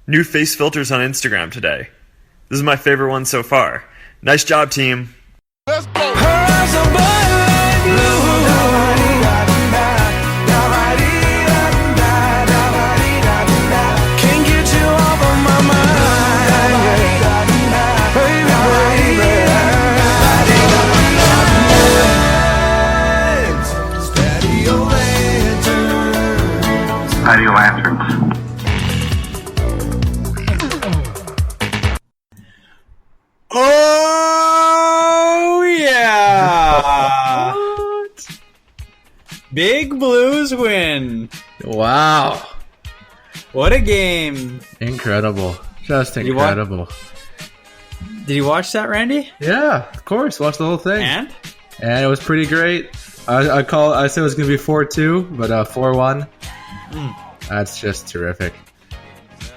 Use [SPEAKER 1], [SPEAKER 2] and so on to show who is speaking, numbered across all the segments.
[SPEAKER 1] New face filters on Instagram today. This is my favorite one so far. Nice job, team.
[SPEAKER 2] Let's go. Her eyes are burning blue. Can't get you off of my mind. Baby, steady your lanterns.
[SPEAKER 3] Steady lanterns.
[SPEAKER 4] Oh, yeah. Big Blues win.
[SPEAKER 5] Wow.
[SPEAKER 4] What a game.
[SPEAKER 5] Incredible. Just
[SPEAKER 4] you wa-
[SPEAKER 5] incredible.
[SPEAKER 4] Did you watch that, Randy?
[SPEAKER 5] Yeah, of course. Watched the whole thing.
[SPEAKER 4] And?
[SPEAKER 5] And it was pretty great. I said it was going to be 4-2, but 4-1. That's just terrific.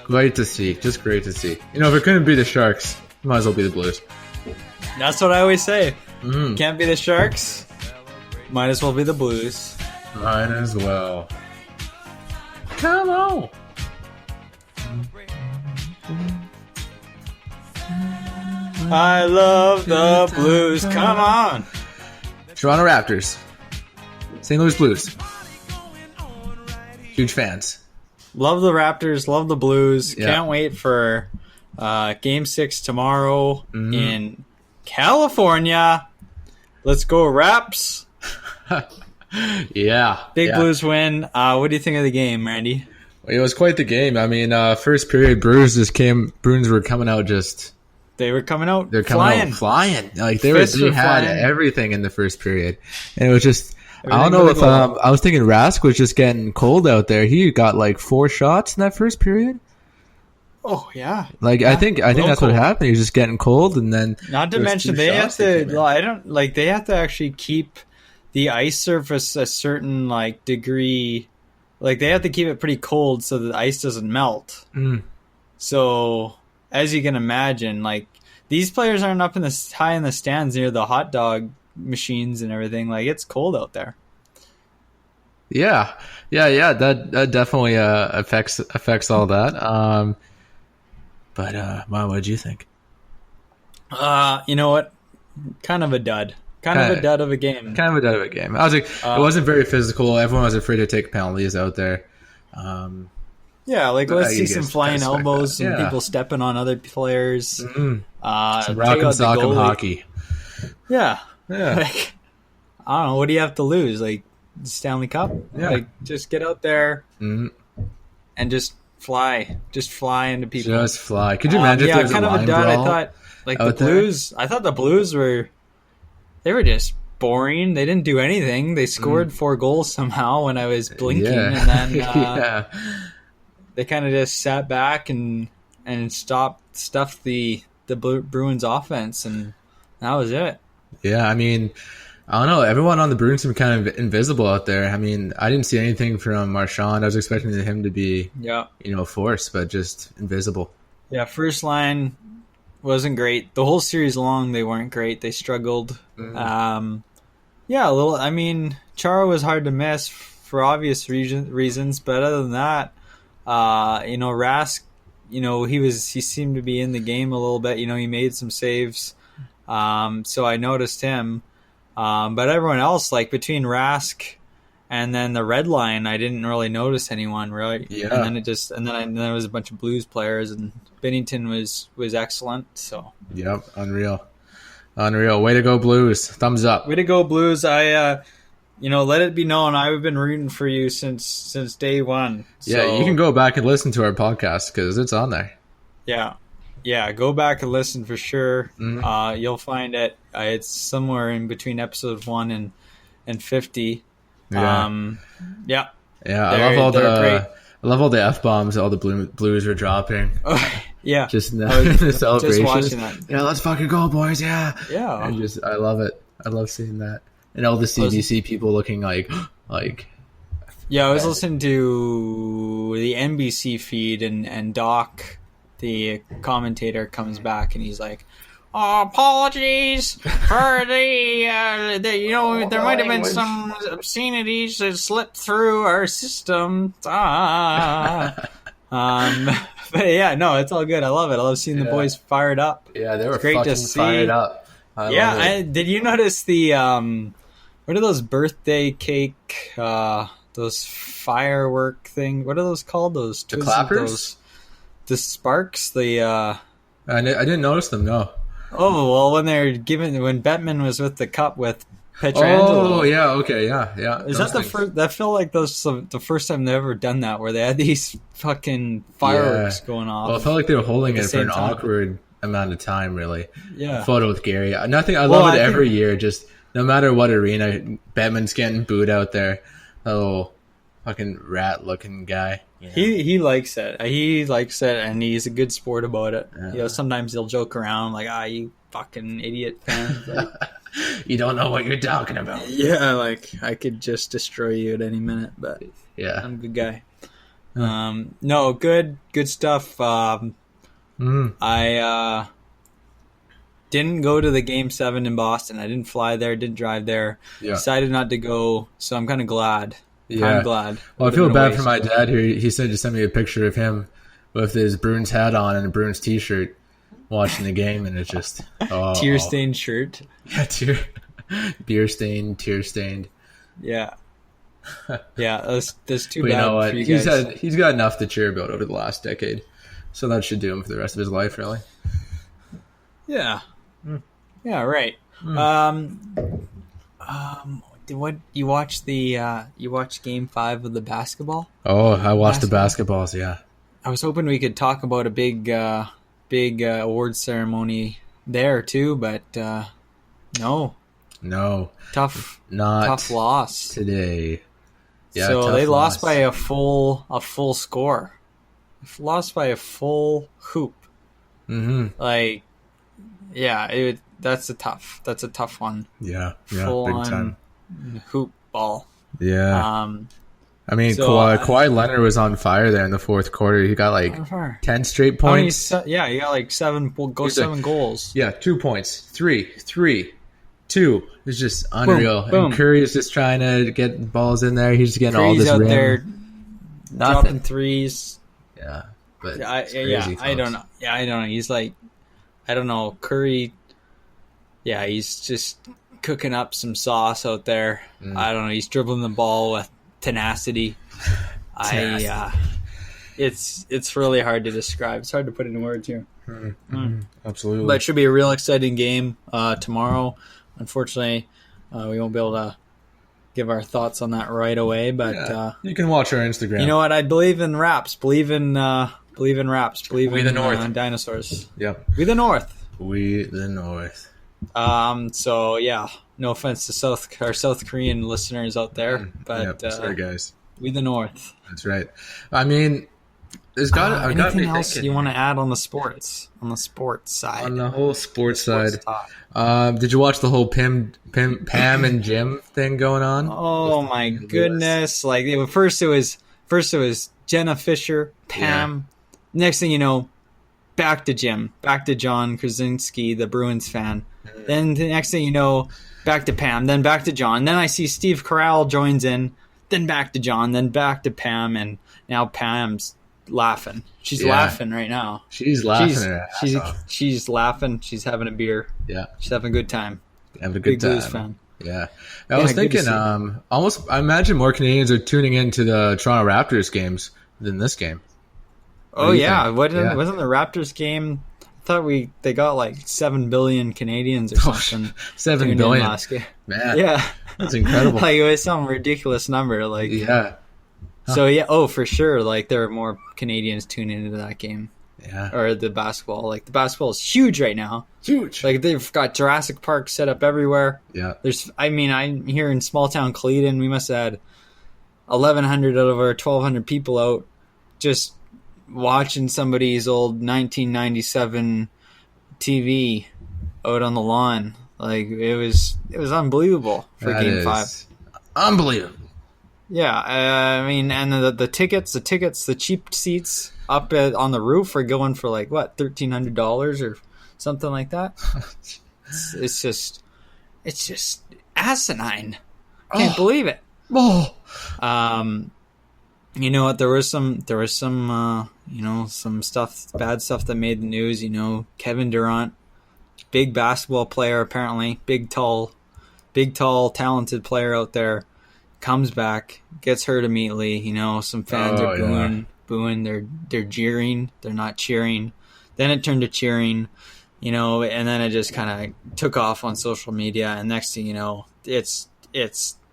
[SPEAKER 5] Great to see. Just great to see. You know, if it couldn't be the Sharks, it might as well be the Blues.
[SPEAKER 4] That's what I always say. Can't be the Sharks. Might as well be the Blues.
[SPEAKER 5] Might as well. Come on.
[SPEAKER 4] I love the Blues. Come on.
[SPEAKER 5] Toronto Raptors. St. Louis Blues. Huge fans.
[SPEAKER 4] Love the Raptors. Love the Blues.
[SPEAKER 5] Yeah.
[SPEAKER 4] Can't wait for Game 6 tomorrow in California. Let's go, Raps.
[SPEAKER 5] Yeah.
[SPEAKER 4] Big Blues win. What do you think of the game, Randy?
[SPEAKER 5] It was quite the game. I mean, first period, Bruins were coming out just...
[SPEAKER 4] They were coming out
[SPEAKER 5] They're coming out flying. Like they
[SPEAKER 4] Fists
[SPEAKER 5] had
[SPEAKER 4] were flying.
[SPEAKER 5] everything in the first period. And it was just... I don't
[SPEAKER 4] Everything
[SPEAKER 5] know if...
[SPEAKER 4] really
[SPEAKER 5] I was thinking Rask was just getting cold out there. He got like 4 shots in that first period.
[SPEAKER 4] Oh, yeah.
[SPEAKER 5] Like I think that's what
[SPEAKER 4] cold.
[SPEAKER 5] happened. He was just getting cold, and then
[SPEAKER 4] Not to
[SPEAKER 5] there was
[SPEAKER 4] mention
[SPEAKER 5] 2
[SPEAKER 4] they have
[SPEAKER 5] shots that came in.
[SPEAKER 4] to they have to actually keep the ice surface a certain like degree. Like they have to keep it pretty cold so the ice doesn't melt. So as you can imagine, like these players aren't up in the high in the stands near the hot dog machines and everything. Like it's cold out there.
[SPEAKER 5] Yeah. That definitely affects all that. But Mom, what did you think?
[SPEAKER 4] You know what? Kind of a dud. Kind of a dud of a game.
[SPEAKER 5] Kind of a dud of a game. I was like, it wasn't very physical. Everyone was afraid to take penalties out there.
[SPEAKER 4] Yeah, like let's see
[SPEAKER 5] you
[SPEAKER 4] some
[SPEAKER 5] guys
[SPEAKER 4] flying
[SPEAKER 5] expect
[SPEAKER 4] elbows
[SPEAKER 5] that.
[SPEAKER 4] and
[SPEAKER 5] Yeah.
[SPEAKER 4] people stepping on other players.
[SPEAKER 5] Some
[SPEAKER 4] Take out
[SPEAKER 5] rock'em
[SPEAKER 4] the
[SPEAKER 5] sock'em
[SPEAKER 4] goalie.
[SPEAKER 5] hockey.
[SPEAKER 4] Yeah.
[SPEAKER 5] Yeah.
[SPEAKER 4] Like, I don't know. What do you have to lose? Like the Stanley Cup?
[SPEAKER 5] Yeah.
[SPEAKER 4] Like just get out there
[SPEAKER 5] Mhm.
[SPEAKER 4] and just fly. Just fly into people.
[SPEAKER 5] Just fly. Could you imagine if
[SPEAKER 4] yeah,
[SPEAKER 5] there was
[SPEAKER 4] kind
[SPEAKER 5] a
[SPEAKER 4] of a
[SPEAKER 5] line
[SPEAKER 4] dud. I
[SPEAKER 5] brawl
[SPEAKER 4] thought like the
[SPEAKER 5] out there?
[SPEAKER 4] Blues. I thought the Blues were just boring. They didn't do anything. They scored 4 goals somehow when I was blinking,
[SPEAKER 5] Yeah.
[SPEAKER 4] and then
[SPEAKER 5] Yeah.
[SPEAKER 4] they kind of just sat back and stuffed the Bruins offense, and that was it.
[SPEAKER 5] Yeah, I mean, I don't know. Everyone on the Bruins seemed kind of invisible out there. I mean, I didn't see anything from Marchand. I was expecting him to be,
[SPEAKER 4] Yeah.
[SPEAKER 5] force, but just invisible.
[SPEAKER 4] Yeah, first line wasn't great. The whole series long, they weren't great. They struggled. Yeah, a little. I mean, Chara was hard to miss for obvious reasons, but other than that, Rask, he seemed to be in the game a little bit. He made some saves, so I noticed him. But everyone else, like between Rask and then the red line, I didn't really notice anyone really.
[SPEAKER 5] Yeah.
[SPEAKER 4] And then there was a bunch of Blues players, and Binnington was excellent. So
[SPEAKER 5] Yep, unreal. Way to go, Blues. Thumbs up.
[SPEAKER 4] way to go, Blues! I let it be known I've been rooting for you since day one.
[SPEAKER 5] Yeah,
[SPEAKER 4] So,
[SPEAKER 5] you can go back and listen to our podcast because it's on there.
[SPEAKER 4] Yeah, go back and listen for sure. You'll find it. It's somewhere in between episode 1 and 50.
[SPEAKER 5] Yeah.
[SPEAKER 4] Yeah.
[SPEAKER 5] Yeah,
[SPEAKER 4] They're great.
[SPEAKER 5] I love all the F-bombs all the Blues are dropping.
[SPEAKER 4] Yeah.
[SPEAKER 5] Just in
[SPEAKER 4] I was
[SPEAKER 5] the
[SPEAKER 4] just
[SPEAKER 5] celebrations.
[SPEAKER 4] watching that.
[SPEAKER 5] Yeah, let's fucking go, boys. Yeah.
[SPEAKER 4] Yeah.
[SPEAKER 5] I love it. I love seeing that. And all the CBC people looking like
[SPEAKER 4] Yeah, I was listening to the NBC feed, and Doc, the commentator, comes back and he's like, apologies for there might have been some obscenities that slipped through our system. But yeah, no, it's all good. I love it. I love seeing the
[SPEAKER 5] Yeah.
[SPEAKER 4] boys fired up.
[SPEAKER 5] Yeah, they were
[SPEAKER 4] great to
[SPEAKER 5] fucking
[SPEAKER 4] see.
[SPEAKER 5] fired up. I
[SPEAKER 4] Yeah,
[SPEAKER 5] love it.
[SPEAKER 4] did you notice the what are those birthday cake those firework thing? What are those called? Those
[SPEAKER 5] The
[SPEAKER 4] twizzlers?
[SPEAKER 5] clappers?
[SPEAKER 4] The sparks? The
[SPEAKER 5] I didn't notice them. No.
[SPEAKER 4] oh well, when Bettman was with the cup with Petrangelo.
[SPEAKER 5] Oh yeah. Okay. Yeah. Yeah.
[SPEAKER 4] Is
[SPEAKER 5] those
[SPEAKER 4] that the
[SPEAKER 5] things.
[SPEAKER 4] first? That felt like the first time they ever done that, where they had these fucking fireworks
[SPEAKER 5] Yeah.
[SPEAKER 4] going off.
[SPEAKER 5] Well, I felt like they were holding
[SPEAKER 4] At
[SPEAKER 5] it
[SPEAKER 4] the
[SPEAKER 5] for an
[SPEAKER 4] same time.
[SPEAKER 5] awkward amount of time. Really.
[SPEAKER 4] Yeah.
[SPEAKER 5] Photo with Gary. Nothing. I
[SPEAKER 4] Well,
[SPEAKER 5] love it
[SPEAKER 4] I
[SPEAKER 5] every
[SPEAKER 4] think-
[SPEAKER 5] year. Just no matter what arena, Batman's getting booed out there. That little fucking rat-looking guy. You know?
[SPEAKER 4] He likes it. He likes it, and he's a good sport about it.
[SPEAKER 5] Yeah.
[SPEAKER 4] You know, sometimes he'll joke around like, you fucking idiot fans." Like,
[SPEAKER 5] You don't know what you're talking about.
[SPEAKER 4] yeah, like I could just destroy you at any minute, but
[SPEAKER 5] Yeah.
[SPEAKER 4] I'm a good guy. No, good stuff. I didn't go to the Game 7 in Boston. I didn't fly there, didn't drive there.
[SPEAKER 5] Yeah.
[SPEAKER 4] Decided not to go, so I'm kind of glad.
[SPEAKER 5] Yeah.
[SPEAKER 4] I'm glad.
[SPEAKER 5] Well, I
[SPEAKER 4] Would've
[SPEAKER 5] feel
[SPEAKER 4] been a
[SPEAKER 5] bad
[SPEAKER 4] waste.
[SPEAKER 5] for my dad here. He said to send me a picture of him with his Bruins hat on and a Bruins t-shirt watching the game, and it's just
[SPEAKER 4] tear-stained shirt.
[SPEAKER 5] Yeah, beer stained, tear stained.
[SPEAKER 4] Yeah. Yeah, that's too
[SPEAKER 5] But
[SPEAKER 4] bad
[SPEAKER 5] you know what?
[SPEAKER 4] for you guys.
[SPEAKER 5] He's got enough to cheer about over the last decade, so that should do him for the rest of his life, really.
[SPEAKER 4] Yeah. Yeah, right. What you watched you watched Game 5 of the basketball?
[SPEAKER 5] Oh, I watched the basketballs. Yeah.
[SPEAKER 4] I was hoping we could talk about a big award ceremony there too, but no.
[SPEAKER 5] No,
[SPEAKER 4] Tough
[SPEAKER 5] not
[SPEAKER 4] loss.
[SPEAKER 5] today. Yeah,
[SPEAKER 4] so
[SPEAKER 5] tough
[SPEAKER 4] they lost
[SPEAKER 5] loss.
[SPEAKER 4] by a full score. Lost by a full hoop.
[SPEAKER 5] Mm-hmm.
[SPEAKER 4] Like, yeah, that's a tough one.
[SPEAKER 5] Yeah,
[SPEAKER 4] Full
[SPEAKER 5] big
[SPEAKER 4] on
[SPEAKER 5] time.
[SPEAKER 4] hoop ball.
[SPEAKER 5] Yeah. I mean,
[SPEAKER 4] so,
[SPEAKER 5] Kawhi Leonard was on fire there in the fourth quarter. He got like 10 straight
[SPEAKER 4] How many
[SPEAKER 5] points.
[SPEAKER 4] he got like seven goals.
[SPEAKER 5] Yeah, 2 points. 3, 2. It's just unreal.
[SPEAKER 4] boom.
[SPEAKER 5] And Curry is just trying to get balls in there. He's getting all
[SPEAKER 4] Curry's
[SPEAKER 5] this
[SPEAKER 4] out
[SPEAKER 5] rim.
[SPEAKER 4] there dropping
[SPEAKER 5] Nothing.
[SPEAKER 4] threes.
[SPEAKER 5] Yeah, but
[SPEAKER 4] I
[SPEAKER 5] it's crazy,
[SPEAKER 4] don't
[SPEAKER 5] folks.
[SPEAKER 4] know. Yeah, I don't know. He's like, I don't know. Curry. Yeah, he's just cooking up some sauce out there. I don't know. He's dribbling the ball with tenacity. It's really hard to describe. It's hard to put into words here.
[SPEAKER 5] Absolutely.
[SPEAKER 4] But it should be a real exciting game tomorrow. Unfortunately, we won't be able to give our thoughts on that right away. But
[SPEAKER 5] you can watch our Instagram.
[SPEAKER 4] you know what? I believe in raps. Believe in raps. Believe
[SPEAKER 5] We
[SPEAKER 4] in
[SPEAKER 5] the North.
[SPEAKER 4] dinosaurs.
[SPEAKER 5] Yep.
[SPEAKER 4] We the North.
[SPEAKER 5] We the North.
[SPEAKER 4] So yeah, no offense to South Korean listeners out there, but
[SPEAKER 5] Yep. Sorry, guys.
[SPEAKER 4] we the North.
[SPEAKER 5] That's right. I mean, there's got. I've got to
[SPEAKER 4] Anything
[SPEAKER 5] be
[SPEAKER 4] else
[SPEAKER 5] thinking
[SPEAKER 4] you want to add on the sports side?
[SPEAKER 5] on the whole sports
[SPEAKER 4] Sports
[SPEAKER 5] side.
[SPEAKER 4] talk.
[SPEAKER 5] Did you watch the whole Pam and Jim thing going on?
[SPEAKER 4] Oh my goodness! Like first it was Jenna Fisher, Pam. Next thing you know, back to Jim, back to John Krasinski, the Bruins fan. Then the next thing you know, back to Pam, then back to John. Then I see Steve Carell joins in, then back to John, then back to Pam, and now Pam's laughing. She's
[SPEAKER 5] Yeah.
[SPEAKER 4] laughing right now.
[SPEAKER 5] She's laughing her ass off.
[SPEAKER 4] She's laughing. She's having a beer.
[SPEAKER 5] Yeah,
[SPEAKER 4] She's having a good time.
[SPEAKER 5] have a
[SPEAKER 4] Big
[SPEAKER 5] good
[SPEAKER 4] Blues
[SPEAKER 5] time.
[SPEAKER 4] fan.
[SPEAKER 5] Yeah, I was
[SPEAKER 4] good to
[SPEAKER 5] thinking.
[SPEAKER 4] see.
[SPEAKER 5] I imagine more Canadians are tuning into the Toronto Raptors games than this game.
[SPEAKER 4] Oh
[SPEAKER 5] do you
[SPEAKER 4] yeah,
[SPEAKER 5] think?
[SPEAKER 4] wasn't the Raptors game? I thought they got like 7 billion Canadians or something.
[SPEAKER 5] 7
[SPEAKER 4] tuned in
[SPEAKER 5] billion.
[SPEAKER 4] last game.
[SPEAKER 5] Man,
[SPEAKER 4] Yeah,
[SPEAKER 5] that's incredible.
[SPEAKER 4] like it was some ridiculous number. Like
[SPEAKER 5] Yeah,
[SPEAKER 4] so, yeah. Oh, for sure. Like there are more Canadians tuning into that game
[SPEAKER 5] yeah,
[SPEAKER 4] or the basketball. Like the basketball is huge right now.
[SPEAKER 5] huge.
[SPEAKER 4] Like they've got Jurassic Park set up everywhere.
[SPEAKER 5] Yeah,
[SPEAKER 4] I'm here in small town Cleveland. We must have had 1,100 out of our 1,200 people out just watching somebody's old 1997 TV out on the lawn. Like it was unbelievable for
[SPEAKER 5] That
[SPEAKER 4] Game
[SPEAKER 5] is
[SPEAKER 4] 5.
[SPEAKER 5] unbelievable.
[SPEAKER 4] Yeah, I mean, and the tickets, the cheap seats up on the roof are going for like what, $1,300 or something like that. It's just asinine. Can't believe it.
[SPEAKER 5] Oh,
[SPEAKER 4] You know what? There was some some bad stuff that made the news. Kevin Durant, big basketball player apparently, big tall, talented player out there, comes back, gets hurt immediately. Some fans are booing, they're jeering, they're not cheering. Then it turned to cheering, and then it just kind of took off on social media. And next thing you know, it's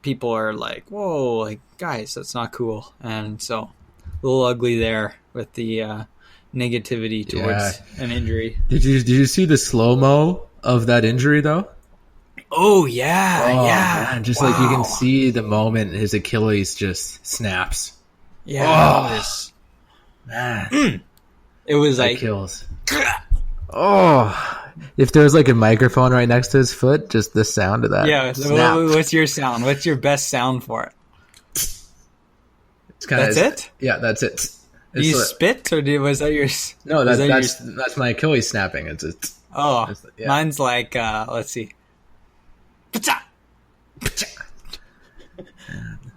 [SPEAKER 4] people are like, whoa, like, guys, that's not cool. And so a little ugly there with the negativity towards an injury.
[SPEAKER 5] Did you see the slow-mo of that injury though?
[SPEAKER 4] Oh yeah,
[SPEAKER 5] man, just like you can see the moment his Achilles just snaps.
[SPEAKER 4] Yeah,
[SPEAKER 5] Man,
[SPEAKER 4] it was
[SPEAKER 5] that
[SPEAKER 4] like
[SPEAKER 5] kills. If there was like a microphone right next to his foot, just the sound of that.
[SPEAKER 4] Yeah,
[SPEAKER 5] snap.
[SPEAKER 4] what's your sound? What's your best sound for it?
[SPEAKER 5] That's
[SPEAKER 4] it?
[SPEAKER 5] Yeah, that's it.
[SPEAKER 4] Do you spit, or was that your?
[SPEAKER 5] No, that's my Achilles snapping. It's
[SPEAKER 4] mine's like let's see.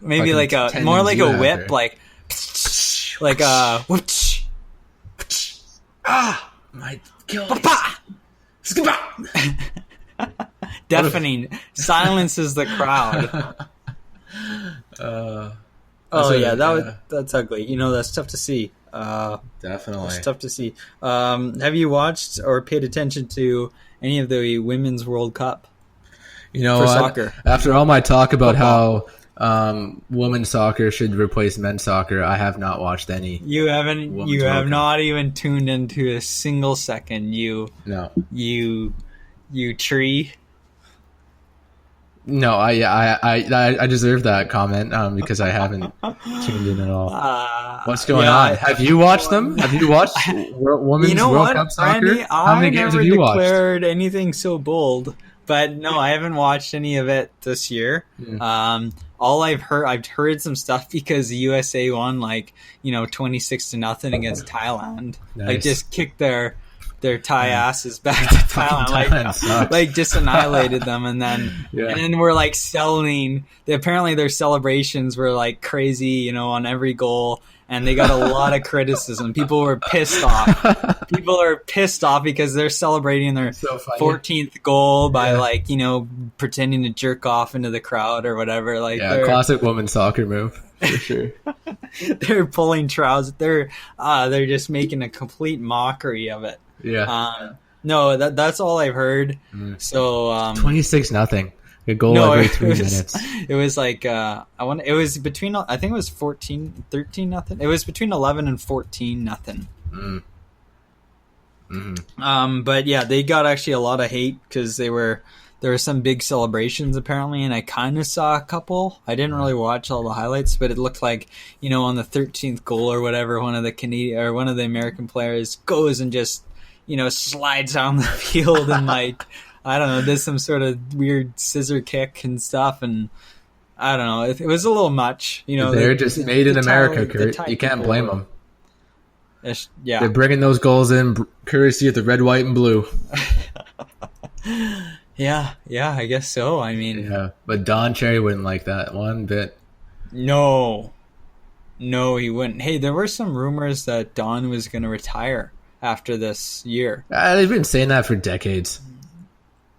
[SPEAKER 4] Maybe like more like a whip, like a whoosh.
[SPEAKER 5] My Achilles.
[SPEAKER 4] Deafening, silences the crowd. That's ugly. That's tough to see.
[SPEAKER 5] Definitely,
[SPEAKER 4] it's tough to see. Have you watched or paid attention to any of the Women's World Cup? For soccer.
[SPEAKER 5] After all my talk about how women's soccer should replace men's soccer, I have not watched any.
[SPEAKER 4] You haven't. You have not even tuned into a single second. You tree.
[SPEAKER 5] No, I deserve that comment because I haven't tuned in at all. What's going on? Have you watched them? Have you watched Women's World Cup soccer?
[SPEAKER 4] Randy,
[SPEAKER 5] How many games have you watched?
[SPEAKER 4] I never declared anything so bold, but no, I haven't watched any of it this year. All I've heard some stuff because the USA won 26-0 against Thailand.
[SPEAKER 5] Nice.
[SPEAKER 4] Like just kicked their Thai asses back to Thailand, like just annihilated them, and then we're like selling. Apparently their celebrations were like crazy, on every goal, and they got a lot of criticism. People were pissed off. People are pissed off because they're celebrating their 14th goal by pretending to jerk off into the crowd or whatever.
[SPEAKER 5] Classic women's soccer move for sure.
[SPEAKER 4] They're pulling trousers. They're just making a complete mockery of it.
[SPEAKER 5] Yeah.
[SPEAKER 4] No, that's all I've heard. So
[SPEAKER 5] 26-0. A goal every 3 minutes.
[SPEAKER 4] It was like it was between, I think it was 13-0. It was between 11 and 14-0. But yeah, they got actually a lot of hate because there were some big celebrations apparently, and I kind of saw a couple. I didn't really watch all the highlights, but it looked like on the 13th goal or whatever, one of the American players goes and just slides down the field and I don't know, does some sort of weird scissor kick and stuff, and I don't know, it was a little much.
[SPEAKER 5] They're just made in America, Kurt. You can't blame them.
[SPEAKER 4] Yeah,
[SPEAKER 5] they're bringing those goals in courtesy of the red, white, and blue.
[SPEAKER 4] Yeah, I guess so. I mean,
[SPEAKER 5] but Don Cherry wouldn't like that one bit.
[SPEAKER 4] No, he wouldn't. Hey, there were some rumors that Don was going to retire after this year.
[SPEAKER 5] They've been saying that for decades.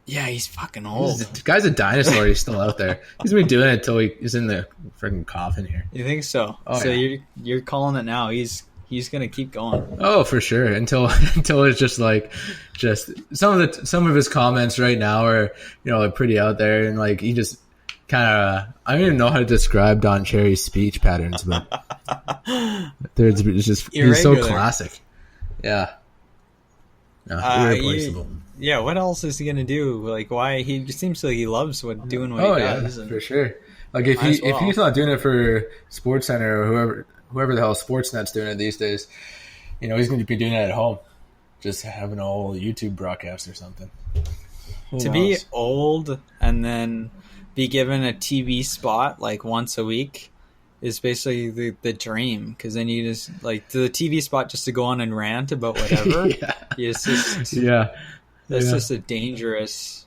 [SPEAKER 4] Yeah, he's fucking old.
[SPEAKER 5] The guy's a dinosaur. He's still out there. He's been doing it until he's in the freaking coffin here.
[SPEAKER 4] You think so? You're calling it now. He's gonna keep going.
[SPEAKER 5] Oh, for sure. Until it's just some of his comments right now are like pretty out there, and he just kind of, I don't even know how to describe Don Cherry's speech patterns, but it's just irregular. He's so classic. Yeah. No, irreplaceable.
[SPEAKER 4] Yeah, what else is he gonna do? Why he just seems like he loves doing what he does.
[SPEAKER 5] Yeah, for sure. If he's not doing it for SportsCenter or whoever the hell Sportsnet's doing it these days, he's going to be doing it at home, just having a whole YouTube broadcast or something.
[SPEAKER 4] To be old and then be given a TV spot once a week is basically the dream, because then you just the TV spot just to go on and rant about whatever. It's just that's just a dangerous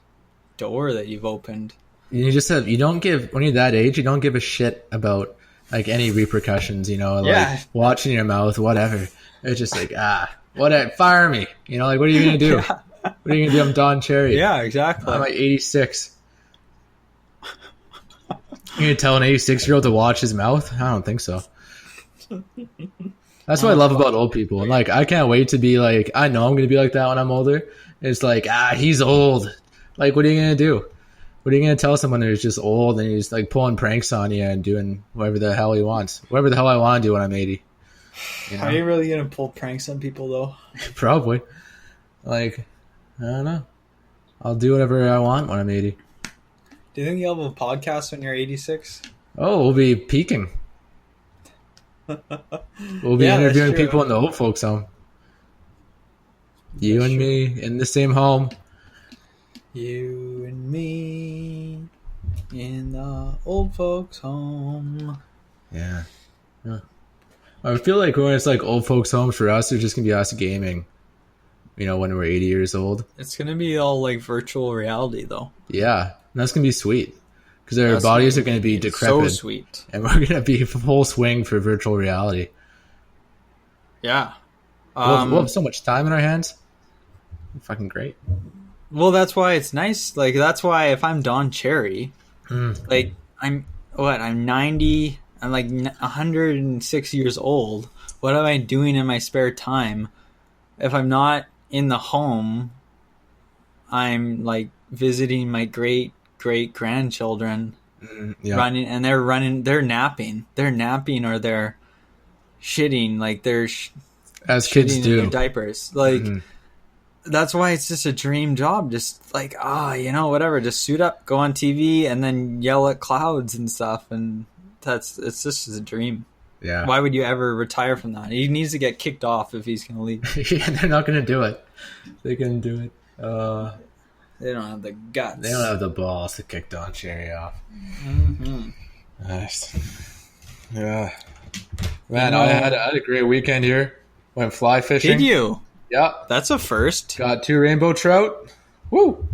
[SPEAKER 4] door that you've opened.
[SPEAKER 5] You just have, when you're that age, you don't give a shit about like any repercussions, like
[SPEAKER 4] Yeah.
[SPEAKER 5] watching your mouth, whatever. It's just like, fire me. Like, what are you going to do? What are you going to do? I'm Don Cherry.
[SPEAKER 4] Yeah, exactly.
[SPEAKER 5] I'm like 86. You're going to tell an 86-year-old to watch his mouth? I don't think so. That's what I love about old people. And like, I can't wait to be like, I know I'm going to be like that when I'm older. It's like, he's old. Like, what are you going to do? What are you going to tell someone who's just old and he's like pulling pranks on you and doing whatever the hell he wants? Whatever the hell I want to do when I'm 80.
[SPEAKER 4] Are you really gonna pull pranks on people though?
[SPEAKER 5] Probably. Like, I don't know. I'll do whatever I want when I'm 80.
[SPEAKER 4] Do you think you'll have a podcast when you're 86?
[SPEAKER 5] Oh, we'll be peaking. We'll be
[SPEAKER 4] Yeah, that's
[SPEAKER 5] interviewing
[SPEAKER 4] true.
[SPEAKER 5] people in the old folks' home. You and me in the same home.
[SPEAKER 4] You and me in the old folks' home.
[SPEAKER 5] Yeah. I feel like when it's like old folks' homes for us, it's just going to be us gaming, when we're 80 years old.
[SPEAKER 4] It's gonna be all like virtual reality though.
[SPEAKER 5] Yeah. And that's going to be sweet. Because our
[SPEAKER 4] That's
[SPEAKER 5] bodies are
[SPEAKER 4] gonna
[SPEAKER 5] going to be
[SPEAKER 4] So
[SPEAKER 5] decrepit.
[SPEAKER 4] sweet.
[SPEAKER 5] And we're going to be full swing for virtual reality.
[SPEAKER 4] Yeah.
[SPEAKER 5] We'll have so much time in our hands. Fucking great.
[SPEAKER 4] Well, that's why it's nice. Like, that's why if I'm Don Cherry,
[SPEAKER 5] Mm.
[SPEAKER 4] like, I'm 90, I'm like 106 years old. What am I doing in my spare time? If I'm not in the home, I'm like visiting my great grandchildren,
[SPEAKER 5] Yeah.
[SPEAKER 4] running, and they're napping. They're napping or they're shitting, like they're
[SPEAKER 5] As kids
[SPEAKER 4] shitting in
[SPEAKER 5] do.
[SPEAKER 4] their diapers. Like,
[SPEAKER 5] Mhm.
[SPEAKER 4] that's why it's just a dream job. Just like, whatever. Just suit up, go on TV, and then yell at clouds and stuff. And it's just a dream.
[SPEAKER 5] Yeah.
[SPEAKER 4] Why would you ever retire from that? He needs to get kicked off if he's going to leave.
[SPEAKER 5] Yeah, they're not going to do it. They can do it.
[SPEAKER 4] They don't have the guts.
[SPEAKER 5] They don't have the balls to kick Don Cherry off.
[SPEAKER 4] Mhm.
[SPEAKER 5] Nice. Yeah. Man, I had a great weekend here. Went fly fishing.
[SPEAKER 4] Did you?
[SPEAKER 5] Yeah.
[SPEAKER 4] That's a first.
[SPEAKER 5] Got 2 rainbow trout. Woo!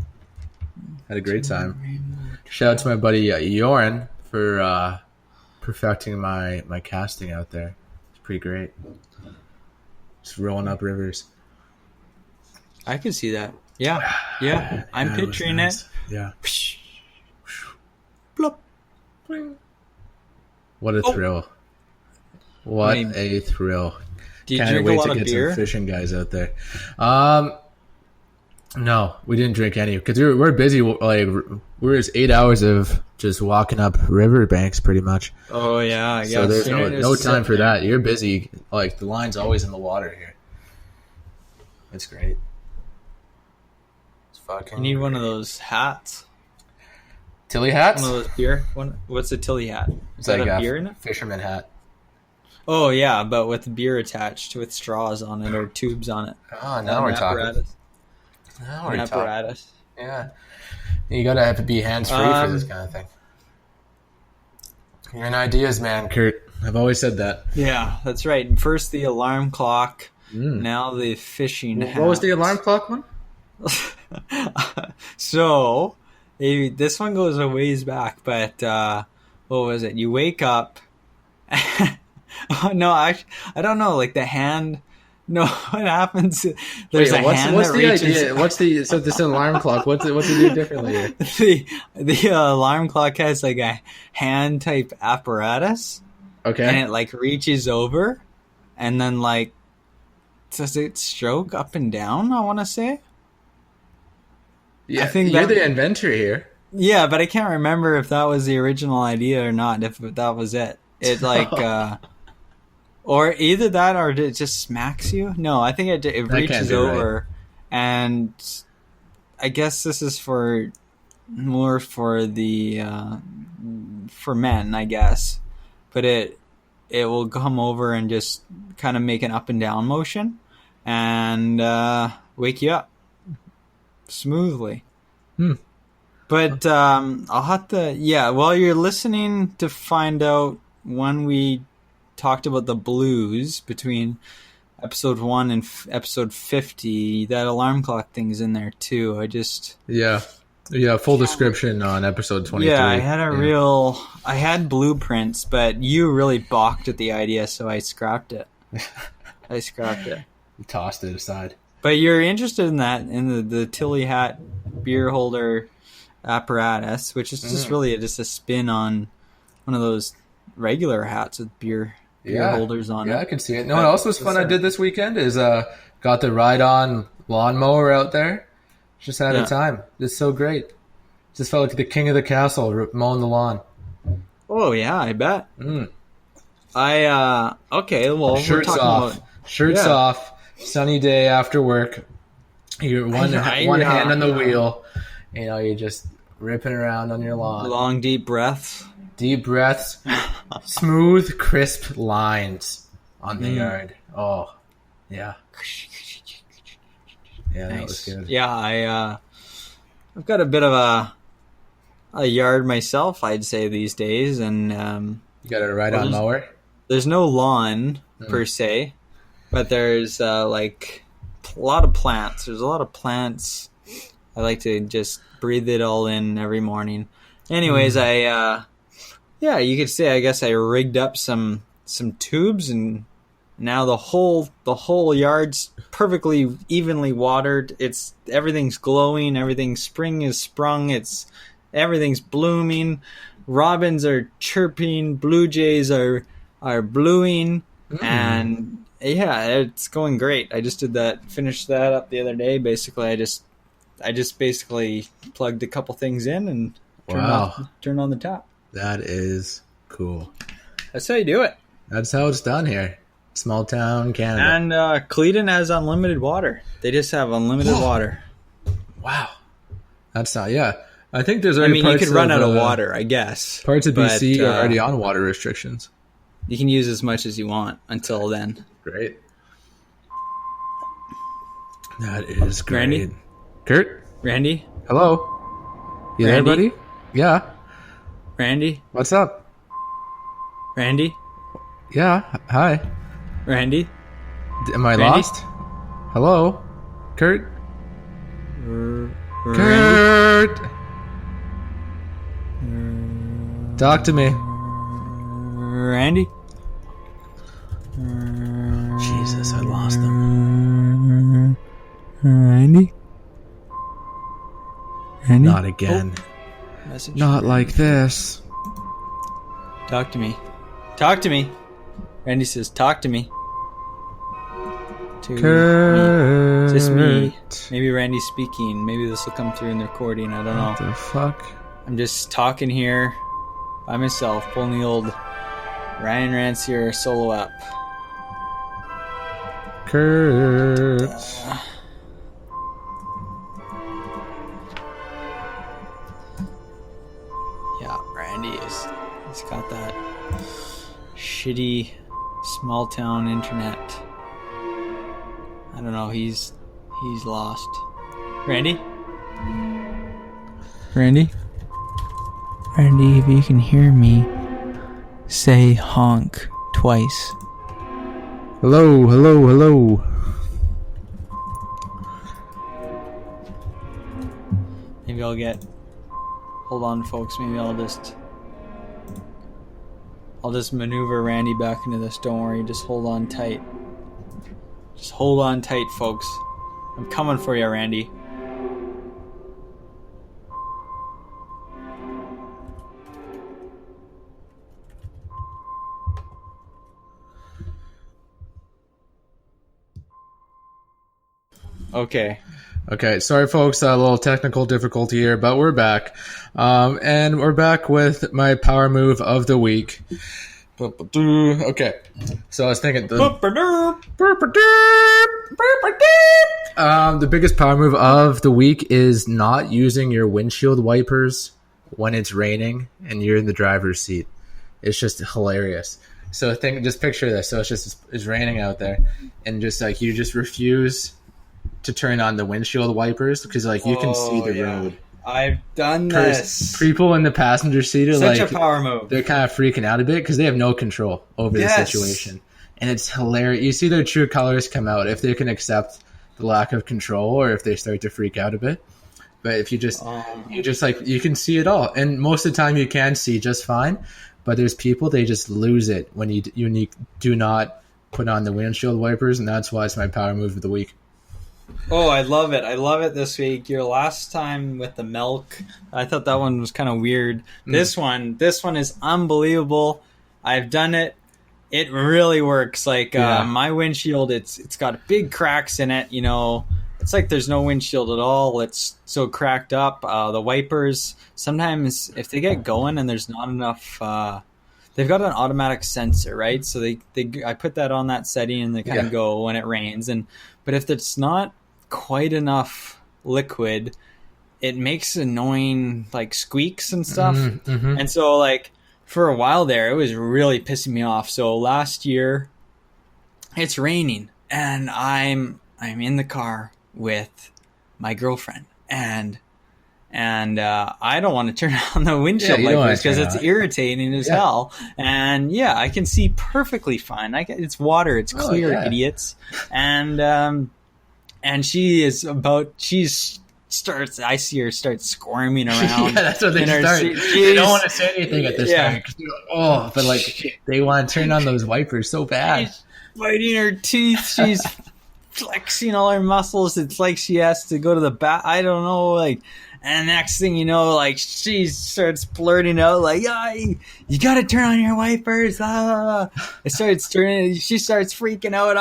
[SPEAKER 5] Had a great time. Shout out to my buddy Joran for perfecting my casting out there. It's pretty great. Just rolling up rivers.
[SPEAKER 4] I could see that. Yeah. Yeah. I'm
[SPEAKER 5] Yeah, it was
[SPEAKER 4] picturing
[SPEAKER 5] nice.
[SPEAKER 4] it.
[SPEAKER 5] Yeah.
[SPEAKER 4] Plop.
[SPEAKER 5] What a
[SPEAKER 4] Oh.
[SPEAKER 5] thrill. What
[SPEAKER 4] I mean,
[SPEAKER 5] a thrill.
[SPEAKER 4] Do you
[SPEAKER 5] Can't
[SPEAKER 4] drink a
[SPEAKER 5] wait
[SPEAKER 4] lot
[SPEAKER 5] to
[SPEAKER 4] of
[SPEAKER 5] get
[SPEAKER 4] beer?
[SPEAKER 5] some fishing guys out there. No, we didn't drink any because we're busy. Like we're just 8 hours of just walking up river banks, pretty much.
[SPEAKER 4] Oh, yeah.
[SPEAKER 5] So there's no time for that. You're busy. Like the line's always in the water here. It's great. It's fucking.
[SPEAKER 4] You need one of those hats.
[SPEAKER 5] Tilly hats.
[SPEAKER 4] One of those beer. What's a Tilly hat?
[SPEAKER 5] It's
[SPEAKER 4] Is that
[SPEAKER 5] like
[SPEAKER 4] a
[SPEAKER 5] a
[SPEAKER 4] beer in it?
[SPEAKER 5] fisherman hat.
[SPEAKER 4] Oh yeah, but with beer attached, with straws on it or tubes on it.
[SPEAKER 5] Oh, now we're talking.
[SPEAKER 4] Apparatus.
[SPEAKER 5] Now
[SPEAKER 4] An
[SPEAKER 5] we're talking.
[SPEAKER 4] apparatus.
[SPEAKER 5] Yeah. You gotta have to be hands free for this kind of thing. You're an ideas man, Kurt. I've always said that.
[SPEAKER 4] Yeah, that's right. First the alarm clock,
[SPEAKER 5] Mm.
[SPEAKER 4] now the fishing hat.
[SPEAKER 5] What was the alarm clock one?
[SPEAKER 4] So, this one goes a ways back, but what was it? You wake up. Oh, no, I don't know. Like the hand. No, what happens? There's a hand
[SPEAKER 5] what's
[SPEAKER 4] that
[SPEAKER 5] the
[SPEAKER 4] reaches.
[SPEAKER 5] idea? So this alarm clock. What's it do differently here?
[SPEAKER 4] The alarm clock has like a hand type apparatus, and
[SPEAKER 5] Okay.
[SPEAKER 4] it like reaches over, and then like does it stroke up and down? I want to say.
[SPEAKER 5] Yeah,
[SPEAKER 4] I think
[SPEAKER 5] you're
[SPEAKER 4] that-
[SPEAKER 5] the inventor here.
[SPEAKER 4] Yeah, but I can't remember if that was the original idea or not. If that was it, it like, or either that or it just smacks you. No, I think it
[SPEAKER 5] can't
[SPEAKER 4] reaches
[SPEAKER 5] be right.
[SPEAKER 4] over, and I guess this is for more for the for men, I guess. But it will come over and just kind of make an up and down motion, and wake you up smoothly.
[SPEAKER 5] Hmm.
[SPEAKER 4] But I'll have to, while you're listening to find out when we talked about the blues between episode 1 and episode 50, that alarm clock thing's in there too.
[SPEAKER 5] Yeah. Yeah, full description on episode 23.
[SPEAKER 4] Yeah, I had blueprints, but you really balked at the idea, so I scrapped it.
[SPEAKER 5] You tossed it aside.
[SPEAKER 4] But you're interested in that, in the Tilly hat beer holder apparatus, which is just really just a spin on one of those regular hats with beer holders on it.
[SPEAKER 5] Yeah, I can see it. No, what else was fun I did this weekend is got the ride-on lawnmower out there. Just had a time. It's so great. Just felt like the king of the castle mowing the lawn.
[SPEAKER 4] Oh, yeah, I bet. Okay, well,
[SPEAKER 5] Shirts
[SPEAKER 4] we're talking
[SPEAKER 5] off.
[SPEAKER 4] about...
[SPEAKER 5] Shirts off. Sunny day after work. You're one hand on the wheel. You know, you're just ripping around on your lawn.
[SPEAKER 4] Long, deep breaths.
[SPEAKER 5] Deep breaths. Smooth, crisp lines on the yard. Oh, yeah. Yeah, that was good.
[SPEAKER 4] Yeah, I've got a bit of a yard myself, I'd say, these days, and
[SPEAKER 5] you got a ride-on mower?
[SPEAKER 4] There's no lawn per se, but there's like a lot of plants. There's a lot of plants. I like to just breathe it all in every morning. Anyways, you could say, I guess I rigged up some tubes, and now the whole yard's perfectly evenly watered. Everything's glowing. Spring is sprung. Everything's blooming. Robins are chirping. Blue jays are blueing, and yeah, it's going great. I just finished that up the other day. Basically, I just basically plugged a couple things in and turned on the tap.
[SPEAKER 5] That is cool.
[SPEAKER 4] That's how you do it.
[SPEAKER 5] That's how it's done here. Small town Canada.
[SPEAKER 4] And Cleedon has unlimited water. They just have unlimited water.
[SPEAKER 5] Wow. That's not, I think there's already
[SPEAKER 4] you could run out of water, I guess.
[SPEAKER 5] Parts of BC are already on water restrictions.
[SPEAKER 4] You can use as much as you want until then.
[SPEAKER 5] Great. That is great.
[SPEAKER 4] Randy?
[SPEAKER 5] Kurt?
[SPEAKER 4] Randy?
[SPEAKER 5] Hello? You
[SPEAKER 4] Randy?
[SPEAKER 5] there, buddy? Yeah.
[SPEAKER 4] Randy?
[SPEAKER 5] What's up?
[SPEAKER 4] Randy?
[SPEAKER 5] Yeah. Hi.
[SPEAKER 4] Randy?
[SPEAKER 5] Am I
[SPEAKER 4] Randy?
[SPEAKER 5] lost? Hello? Kurt?
[SPEAKER 4] Randy?
[SPEAKER 5] Kurt! Talk to me.
[SPEAKER 4] Randy?
[SPEAKER 5] Jesus, I lost them.
[SPEAKER 4] Randy? Randy?
[SPEAKER 5] Not again.
[SPEAKER 4] Message.
[SPEAKER 5] Not like this.
[SPEAKER 4] Talk to me. Talk to me. Randy says, talk to me. To
[SPEAKER 5] Kurt.
[SPEAKER 4] me. Just me. Maybe Randy's speaking. Maybe this will come through in the recording. I don't know.
[SPEAKER 5] What the fuck?
[SPEAKER 4] I'm just talking here by myself, pulling the old Ryan Rancier solo up.
[SPEAKER 5] Kurt.
[SPEAKER 4] Yeah, Randy he's got that shitty small town internet. I don't know, he's lost. Randy? Randy? Randy, if you can hear me, say honk twice.
[SPEAKER 5] Hello, hello, hello.
[SPEAKER 4] Maybe I'll hold on folks, maybe I'll just maneuver Randy back into this. Don't worry, just hold on tight. Just hold on tight, folks. I'm coming for you, Randy.
[SPEAKER 5] Okay, sorry folks, a little technical difficulty here, but we're back. And we're back with my power move of the week. Okay, so I was thinking the biggest power move of the week is not using your windshield wipers when it's raining and you're in the driver's seat. It's just hilarious. So just picture this. So it's raining out there, and just like you just refuse to turn on the windshield wipers because like you can see the road.
[SPEAKER 4] I've done this.
[SPEAKER 5] People in the passenger seat are
[SPEAKER 4] Such
[SPEAKER 5] like
[SPEAKER 4] a power move.
[SPEAKER 5] They're kind of freaking out a bit because they have no control over the situation, and it's hilarious. You see their true colors come out if they can accept the lack of control or if they start to freak out a bit. But if you just like, you can see it all, and most of the time you can see just fine. But there's people, they just lose it when you do not put on the windshield wipers, and that's why it's my power move of the week.
[SPEAKER 4] Oh, I love it. I love it this week. Your last time with the milk, I thought that one was kind of weird. This one is unbelievable. I've done it. It really works. Like my windshield, it's got big cracks in it. You know, it's like there's no windshield at all. It's so cracked up. The wipers, sometimes if they get going and there's not enough, they've got an automatic sensor, right? So I put that on that setting and they kind of go when it rains. But if it's not quite enough liquid, it makes annoying like squeaks and stuff. And so like for a while there, it was really pissing me off. So last year, it's raining and I'm in the car with my girlfriend and I don't want to turn on the windshield wipers because it's irritating as hell. And I can see perfectly fine. It's water. It's clear, idiots. And she is I see her start squirming around.
[SPEAKER 5] That's what they start. They don't want to say anything at this time. But like they want to turn on those wipers so bad.
[SPEAKER 4] She's biting her teeth. She's flexing all her muscles. It's like she has to go to the bath. I don't know, like. And next thing you know, like she starts blurting out, like, you got to turn on your wipers. It starts turning. She starts freaking out.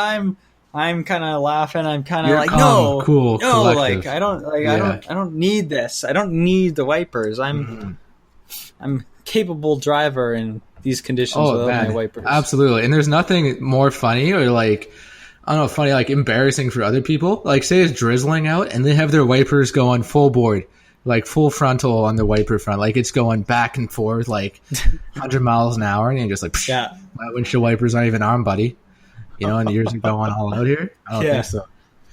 [SPEAKER 4] I'm kind of laughing. I'm kind of like, no,
[SPEAKER 5] cool,
[SPEAKER 4] no,
[SPEAKER 5] collective.
[SPEAKER 4] I don't need this. I don't need the wipers. I'm capable driver in these conditions without my wipers.
[SPEAKER 5] Absolutely. And there's nothing more funny or like, I don't know, funny, like embarrassing for other people. Like say it's drizzling out and they have their wipers going full board, like full frontal on the wiper front. Like it's going back and forth like 100 miles an hour. And you're just like, my windshield wipers aren't even on, buddy. You know, and yours are going all out here. I don't think so.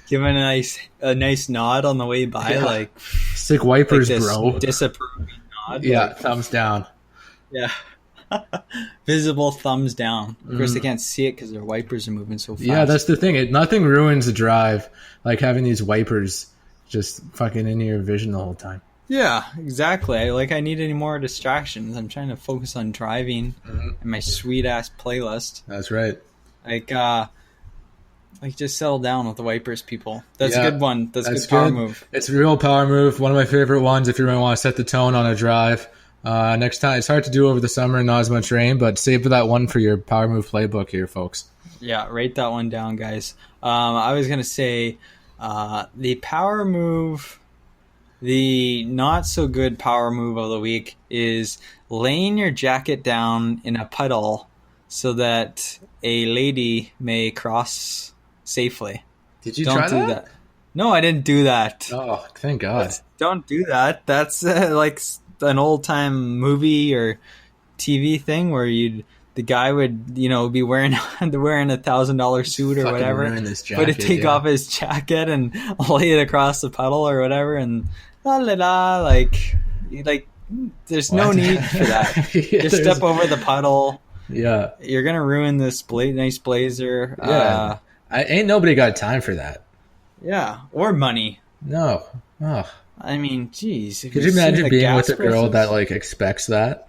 [SPEAKER 4] Giving a nice nod on the way by, like
[SPEAKER 5] sick wipers,
[SPEAKER 4] like
[SPEAKER 5] bro.
[SPEAKER 4] Disapproving nod.
[SPEAKER 5] Yeah,
[SPEAKER 4] like,
[SPEAKER 5] thumbs down.
[SPEAKER 4] Yeah, visible thumbs down. Of course, they can't see it because their wipers are moving so fast.
[SPEAKER 5] Yeah, that's the thing. Nothing ruins the drive like having these wipers just fucking in your vision the whole time.
[SPEAKER 4] Yeah, exactly. I need any more distractions. I'm trying to focus on driving and my sweet ass playlist.
[SPEAKER 5] That's right.
[SPEAKER 4] Like just settle down with the wipers, people. That's a good one. That's a good power move.
[SPEAKER 5] It's a real power move. One of my favorite ones if you really want to set the tone on a drive. Next time, it's hard to do over the summer and not as much rain, but save that one for your power move playbook here, folks.
[SPEAKER 4] Yeah, write that one down, guys. I was going to say the power move, the not so good power move of the week is laying your jacket down in a puddle so that a lady may cross safely.
[SPEAKER 5] Did you
[SPEAKER 4] Don't
[SPEAKER 5] try
[SPEAKER 4] do that? No, I didn't do that.
[SPEAKER 5] Oh, thank God.
[SPEAKER 4] Don't do that. That's like an old time movie or TV thing where the guy would, be wearing $1,000 suit or whatever, but he'd take off his jacket and lay it across the puddle or whatever, and like there's no need for that. Just step over the puddle.
[SPEAKER 5] Yeah,
[SPEAKER 4] you're gonna ruin this nice blazer.
[SPEAKER 5] Yeah, ain't nobody got time for that.
[SPEAKER 4] Yeah, or money.
[SPEAKER 5] No. Oh.
[SPEAKER 4] I mean, geez.
[SPEAKER 5] Could you imagine being with a girl that like expects that?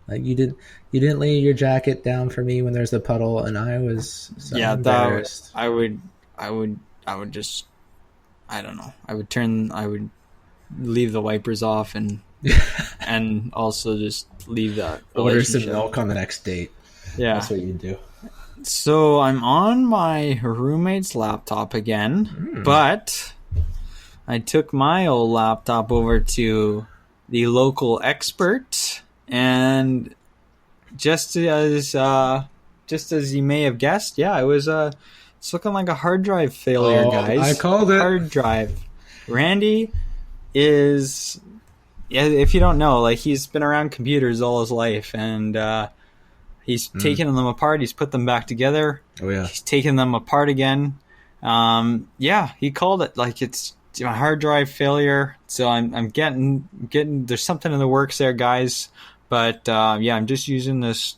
[SPEAKER 5] Like you didn't lay your jacket down for me when there's a puddle, and I was so embarrassed.
[SPEAKER 4] I would just, I don't know. I would leave the wipers off and and also just leave that.
[SPEAKER 5] Order some milk on the next date.
[SPEAKER 4] Yeah,
[SPEAKER 5] that's what you do.
[SPEAKER 4] So I'm on my roommate's laptop again, but I took my old laptop over to the local expert, and just as you may have guessed, it was it's looking like a hard drive failure, guys.
[SPEAKER 5] I called it.
[SPEAKER 4] Hard drive. Randy is, if you don't know, like he's been around computers all his life, and he's taken them apart. He's put them back together.
[SPEAKER 5] Oh yeah.
[SPEAKER 4] He's taken them apart again. He called it like it's a hard drive failure. So I'm getting. There's something in the works there, guys. But I'm just using this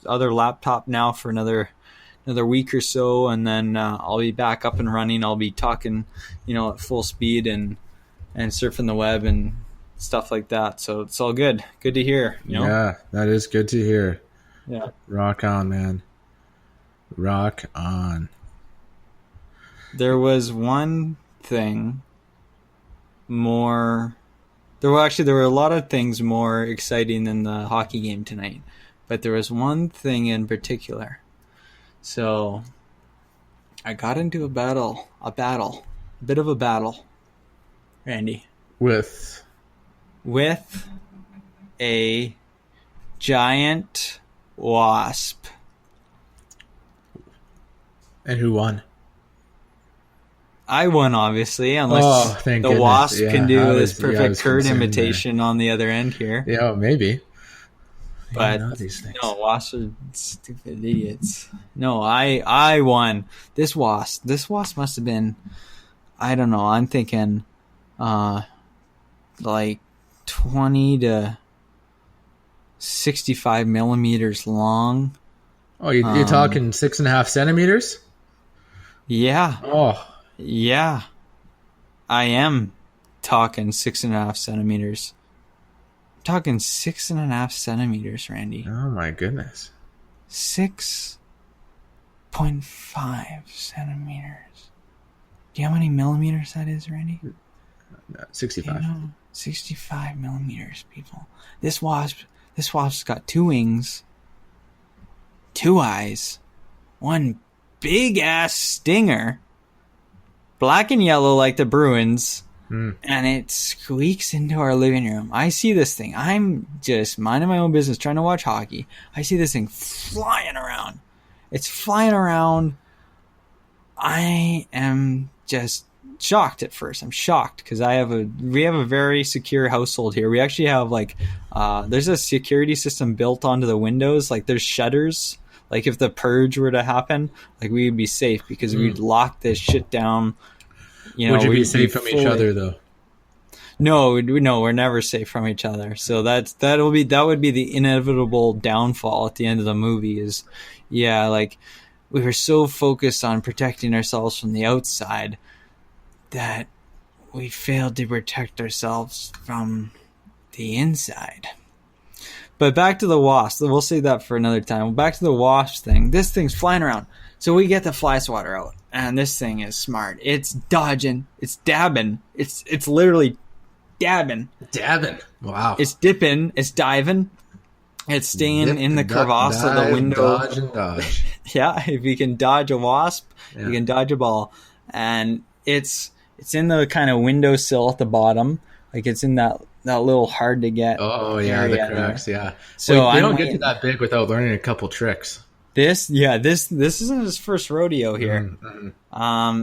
[SPEAKER 4] other laptop now for another week or so, and then I'll be back up and running. I'll be talking, at full speed, and and surfing the web and stuff like that. So it's all good. Good to hear. You know?
[SPEAKER 5] Yeah, that is good to hear.
[SPEAKER 4] Yeah.
[SPEAKER 5] Rock on, man. Rock on.
[SPEAKER 4] There was one thing more. There were a lot of things more exciting than the hockey game tonight, but there was one thing in particular. So I got into a bit of a battle, Randy,
[SPEAKER 5] With
[SPEAKER 4] a giant wasp.
[SPEAKER 5] and who won?
[SPEAKER 4] I won, obviously, unless
[SPEAKER 5] Oh, thank
[SPEAKER 4] the
[SPEAKER 5] goodness.
[SPEAKER 4] wasp
[SPEAKER 5] Yeah,
[SPEAKER 4] can do
[SPEAKER 5] I
[SPEAKER 4] this
[SPEAKER 5] was- yeah, I
[SPEAKER 4] perfect
[SPEAKER 5] was
[SPEAKER 4] Kurt
[SPEAKER 5] concerned
[SPEAKER 4] imitation on the other end here.
[SPEAKER 5] Yeah, maybe.
[SPEAKER 4] But
[SPEAKER 5] I know these things.
[SPEAKER 4] no, wasps are stupid idiots. No, I won. This wasp must have been, I don't know, I'm thinking like 20 to 65 millimeters long.
[SPEAKER 5] Oh, you're talking 6.5 centimeters?
[SPEAKER 4] Yeah.
[SPEAKER 5] Oh,
[SPEAKER 4] Yeah, I am talking 6.5 centimeters. I'm talking 6.5 centimeters, Randy.
[SPEAKER 5] oh my goodness.
[SPEAKER 4] 6.5 centimeters. Do you know how many millimeters that is, Randy? Do
[SPEAKER 5] 65.
[SPEAKER 4] you know? 65 millimeters, people. This wasp's got 2 wings, 2 eyes, 1 big ass stinger, black and yellow like the Bruins, and it squeaks into our living room. I see this thing. I'm just minding my own business, trying to watch hockey. I see this thing flying around. It's flying around. I am just shocked at first. I'm shocked because we have a very secure household here. We actually have there's a security system built onto the windows. Like there's shutters. Like if the purge were to happen, like we would be safe because we'd lock this shit down. You know,
[SPEAKER 5] Would you be
[SPEAKER 4] we'd
[SPEAKER 5] safe from each
[SPEAKER 4] fully-
[SPEAKER 5] other, though?
[SPEAKER 4] No, we're never safe from each other. So that would be the inevitable downfall at the end of the movie. Is like we were so focused on protecting ourselves from the outside that we failed to protect ourselves from the inside. But back to the wasp. We'll save that for another time. Back to the wasp thing. This thing's flying around. So we get the fly swatter out, and this thing is smart. It's dodging. It's dabbing. It's literally dabbing.
[SPEAKER 5] Dabbing. Wow.
[SPEAKER 4] It's dipping. It's diving. It's staying
[SPEAKER 5] Dip
[SPEAKER 4] in the
[SPEAKER 5] and duck,
[SPEAKER 4] crevasse of the
[SPEAKER 5] dive,
[SPEAKER 4] window.
[SPEAKER 5] Dodge and dodge.
[SPEAKER 4] Yeah, if you can dodge a wasp,
[SPEAKER 5] Yeah.
[SPEAKER 4] you can dodge a ball. And it's in the kind of windowsill at the bottom. Like it's in that little hard to get.
[SPEAKER 5] Oh, yeah, the
[SPEAKER 4] area there.
[SPEAKER 5] cracks, yeah.
[SPEAKER 4] So
[SPEAKER 5] Well, they
[SPEAKER 4] I'm
[SPEAKER 5] don't get to
[SPEAKER 4] waiting.
[SPEAKER 5] that big without learning a couple tricks.
[SPEAKER 4] This isn't his first rodeo here.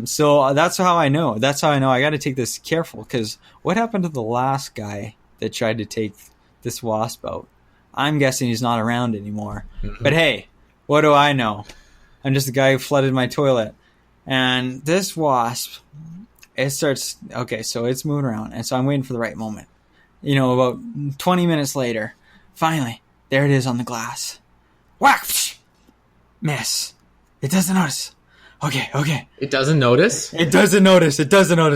[SPEAKER 4] So that's how I know. That's how I know I got to take this careful because what happened to the last guy that tried to take this wasp out? I'm guessing he's not around anymore. But hey, what do I know? I'm just the guy who flooded my toilet. And this wasp, it starts, okay, so it's moving around. And so I'm waiting for the right moment. You know, about 20 minutes later, finally, there it is on the glass. Whack! Psh! Miss. It doesn't notice. Okay.
[SPEAKER 5] It doesn't notice?
[SPEAKER 4] It doesn't notice.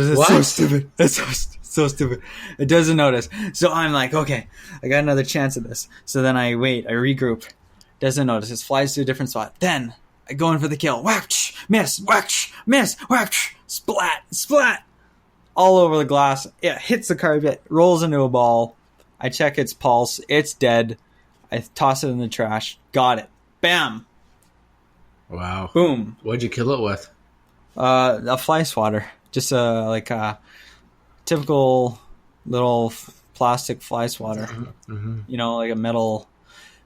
[SPEAKER 4] It's
[SPEAKER 5] What?
[SPEAKER 4] so stupid. It's so stupid. It doesn't notice. So I'm like, okay, I got another chance at this. So then I wait. I regroup. Doesn't notice. It flies to a different spot. Then I go in for the kill. Whack! Miss. Whack! Miss. Whack! Splat. All over the glass. It hits the carpet. Rolls into a ball. I check its pulse. It's dead. I toss it in the trash. Got it. Bam.
[SPEAKER 5] Wow.
[SPEAKER 4] Boom.
[SPEAKER 5] What'd you kill it with?
[SPEAKER 4] A fly swatter, just a typical little plastic fly swatter. You know, like a metal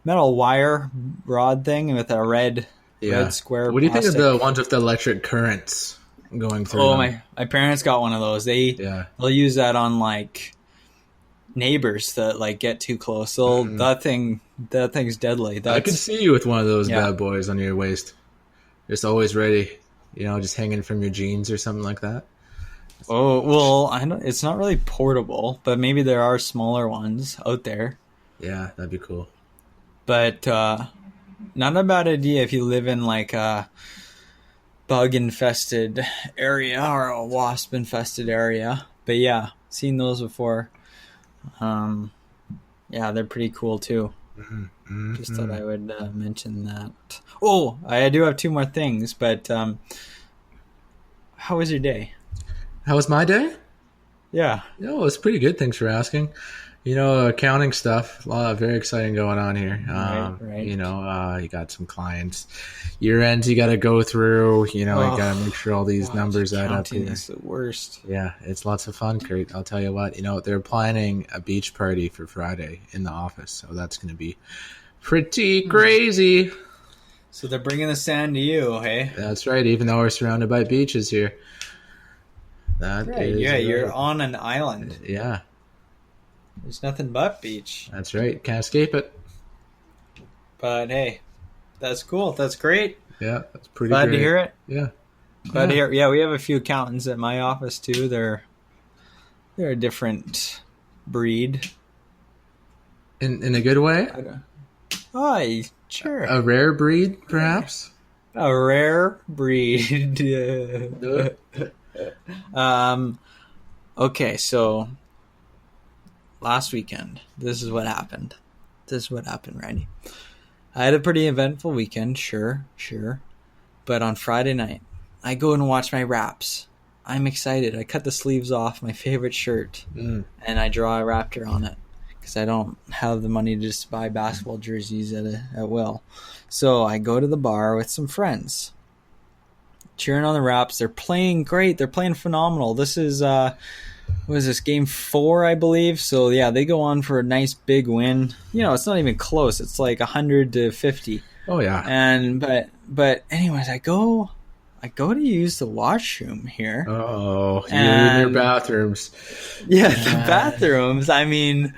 [SPEAKER 4] wire rod thing with a red square.
[SPEAKER 5] What do you think of
[SPEAKER 4] plastic.
[SPEAKER 5] the ones with the electric currents going through
[SPEAKER 4] Oh,
[SPEAKER 5] them?
[SPEAKER 4] my parents got one of those.
[SPEAKER 5] Yeah.
[SPEAKER 4] They'll use that on like neighbors that like get too close. That thing's deadly.
[SPEAKER 5] I could
[SPEAKER 4] That's
[SPEAKER 5] see you with one of those
[SPEAKER 4] Yeah.
[SPEAKER 5] bad boys on your waist. Just always ready. You know, just hanging from your jeans or something like that.
[SPEAKER 4] oh well. I don't. It's not really portable, but maybe there are smaller ones out there.
[SPEAKER 5] Yeah, that'd be cool.
[SPEAKER 4] But not a bad idea if you live in like a bug infested area or a wasp infested area. But yeah, seen those before. Yeah, they're pretty cool too. Just thought I would mention that. Oh, I do have two more things, but how was your day?
[SPEAKER 5] How was my day?
[SPEAKER 4] Yeah.
[SPEAKER 5] No, it was pretty good. Thanks for asking. Accounting stuff. A lot of very exciting going on here.
[SPEAKER 4] Right.
[SPEAKER 5] You got some clients. Year ends you got to go through. You got to make sure all these numbers add up.
[SPEAKER 4] Accounting is the worst.
[SPEAKER 5] Yeah, it's lots of fun, Kurt. I'll tell you what. They're planning a beach party for Friday in the office, so that's going to be pretty crazy.
[SPEAKER 4] So they're bringing the sand to you, hey?
[SPEAKER 5] That's right. Even though we're surrounded by beaches here.
[SPEAKER 4] You're on an island.
[SPEAKER 5] Yeah.
[SPEAKER 4] There's nothing but beach.
[SPEAKER 5] That's right. Can't escape it.
[SPEAKER 4] But hey, that's cool. That's great.
[SPEAKER 5] Yeah, that's pretty
[SPEAKER 4] Glad
[SPEAKER 5] great.
[SPEAKER 4] to hear it.
[SPEAKER 5] Yeah.
[SPEAKER 4] Glad to hear it. Yeah, we have a few accountants at my office too. They're a different breed.
[SPEAKER 5] In a good way?
[SPEAKER 4] Oh, sure.
[SPEAKER 5] A rare breed, perhaps?
[SPEAKER 4] A rare breed. Okay, so last weekend, this is what happened. Randy. I had a pretty eventful weekend, sure. But on Friday night, I go and watch my Raps. I'm excited. I cut the sleeves off my favorite shirt, and I draw a Raptor on it because I don't have the money to just buy basketball jerseys at will. So I go to the bar with some friends, cheering on the Raps. They're playing great. They're playing phenomenal. This is what is this, game 4, I believe? So yeah, they go on for a nice big win. It's not even close. It's like 100-50.
[SPEAKER 5] Oh yeah.
[SPEAKER 4] And but anyways, I go to use the washroom here.
[SPEAKER 5] Oh, you're in your bathrooms.
[SPEAKER 4] Yeah, the bathrooms. I mean,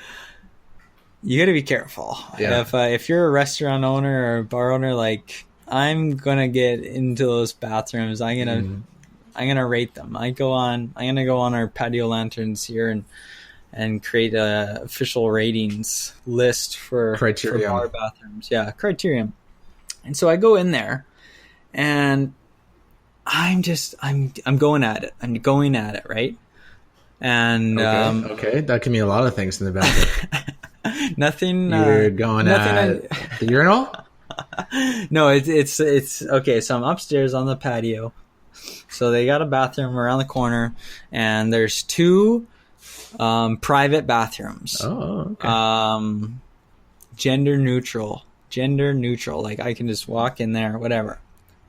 [SPEAKER 4] you got to be careful.
[SPEAKER 5] Yeah.
[SPEAKER 4] If you're a restaurant owner or a bar owner, like, I'm gonna get into those bathrooms. I'm gonna rate them. I'm gonna go on our patio lanterns here and create a official ratings list for bar bathrooms. Yeah, criterion. And so I go in there, and I'm going at it. I'm going at it, right? And
[SPEAKER 5] okay, that can mean a lot of things in the bathroom.
[SPEAKER 4] Nothing.
[SPEAKER 5] You're going at the urinal.
[SPEAKER 4] No, it's okay. So I'm upstairs on the patio. So they got a bathroom around the corner, and there's 2 private bathrooms.
[SPEAKER 5] Oh, okay.
[SPEAKER 4] Gender neutral. Like, I can just walk in there, whatever.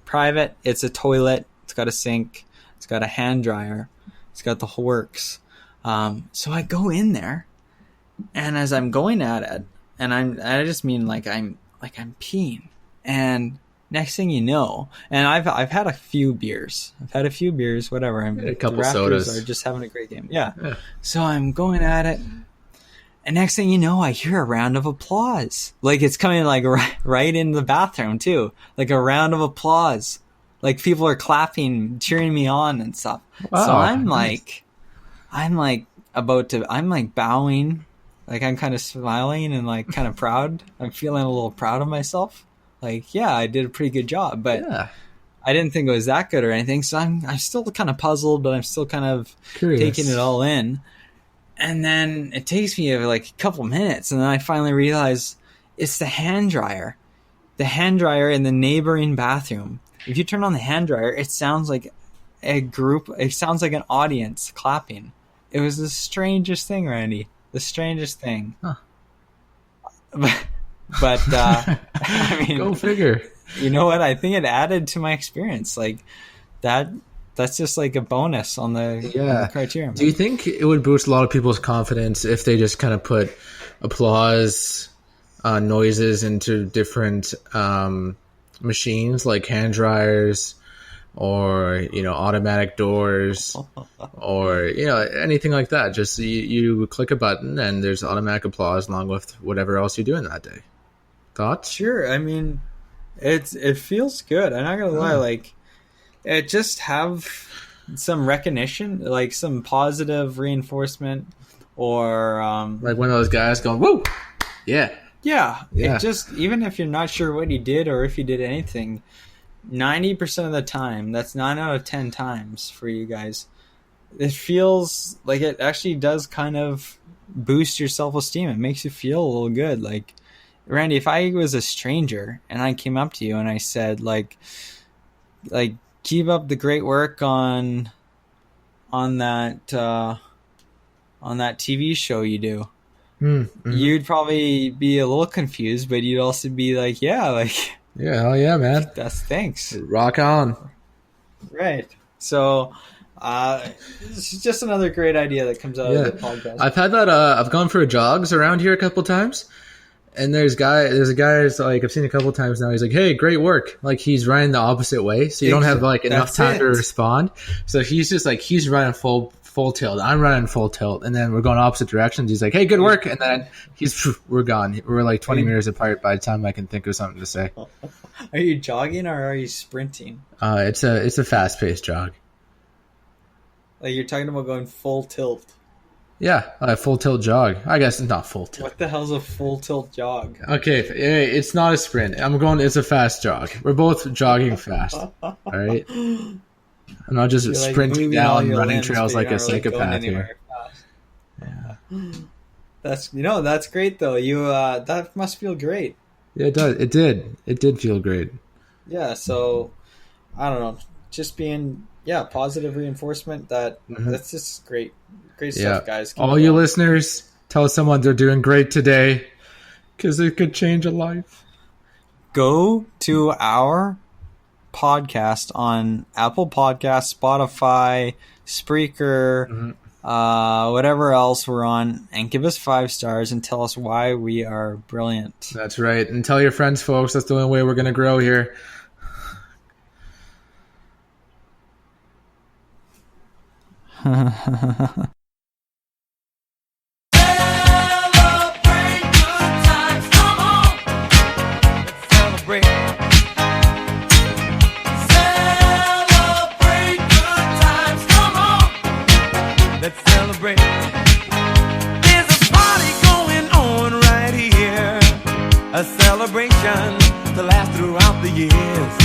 [SPEAKER 4] Private. It's a toilet. It's got a sink. It's got a hand dryer. It's got the whole works. So I go in there, and as I'm going at it, and I just mean like I'm peeing, and next thing you know, and I've had a few beers. Whatever.
[SPEAKER 5] A couple
[SPEAKER 4] the Raptors
[SPEAKER 5] sodas.
[SPEAKER 4] are just having a great game. Yeah. So I'm going at it, and next thing you know, I hear a round of applause. Like, it's coming like right in the bathroom too. Like a round of applause. Like, people are clapping, cheering me on and stuff.
[SPEAKER 5] Wow.
[SPEAKER 4] So I'm like bowing. Like, I'm kind of smiling and like kind of proud. I'm feeling a little proud of myself. Like, yeah, I did a pretty good job, but
[SPEAKER 5] Yeah.
[SPEAKER 4] I didn't think it was that good or anything. So I'm still kind of puzzled, but I'm still kind of
[SPEAKER 5] Curious.
[SPEAKER 4] taking it all in. And then it takes me like a couple minutes, and then I finally realize it's the hand dryer. The hand dryer in the neighboring bathroom. If you turn on the hand dryer, it sounds like it sounds like an audience clapping. It was the strangest thing, Randy. The strangest thing.
[SPEAKER 5] Huh.
[SPEAKER 4] But I mean,
[SPEAKER 5] Go figure.
[SPEAKER 4] You know what? I think it added to my experience. Like, that's just like a bonus on the criterion.
[SPEAKER 5] Do you think it would boost a lot of people's confidence if they just kind of put applause noises into different machines, like hand dryers or automatic doors or anything like that? Just you click a button and there's automatic applause along with whatever else you're doing that day. Thoughts?
[SPEAKER 4] Sure. I mean, it feels good. I'm not gonna lie. Like, it just have some recognition, like some positive reinforcement, or
[SPEAKER 5] like one of those guys going, "Woo, yeah."
[SPEAKER 4] It just, even if you're not sure what he did or if he did anything, 90% of the time, that's 9 out of 10 times for you guys, it feels like it actually does kind of boost your self-esteem. It makes you feel a little good. Like, Randy, if I was a stranger and I came up to you and I said, like keep up the great work on that TV show you do, you'd probably be a little confused, but you'd also be like, yeah,
[SPEAKER 5] hell yeah, man.
[SPEAKER 4] that's thanks.
[SPEAKER 5] Rock on.
[SPEAKER 4] Right. So, this is just another great idea that comes out of the podcast.
[SPEAKER 5] I've had that. I've gone for jogs around here a couple times, and there's a guy who's like, I've seen a couple times now. He's like, "Hey, great work!" Like, he's running the opposite way, so you don't have like enough time to respond. So he's just like, he's running full tilt. I'm running full tilt, and then we're going opposite directions. He's like, "Hey, good work!" And then we're gone. We're like 20 meters apart by the time I can think of something to say.
[SPEAKER 4] Are you jogging or are you sprinting?
[SPEAKER 5] It's a fast paced jog.
[SPEAKER 4] Like, you're talking about going full tilt.
[SPEAKER 5] Yeah, a full tilt jog. I guess it's not full tilt.
[SPEAKER 4] What the hell's a full tilt jog?
[SPEAKER 5] Okay, it's not a sprint. It's a fast jog. We're both jogging fast. All right? I'm not just sprinting down running trails like a psychopath here.
[SPEAKER 4] Yeah. That's great though. You that must feel great.
[SPEAKER 5] Yeah, it does. It did feel great.
[SPEAKER 4] Yeah, so I don't know. Just being positive reinforcement that's just great. Great stuff, guys. Keep
[SPEAKER 5] all you listeners, tell someone they're doing great today, because it could change a life.
[SPEAKER 4] Go to our podcast on Apple Podcasts, Spotify, Spreaker, whatever else we're on, and give us 5 stars and tell us why we are brilliant.
[SPEAKER 5] That's right. And tell your friends, folks. That's the only way we're going to grow here.
[SPEAKER 2] Let's celebrate. There's a party going on right here. A celebration to last throughout the years.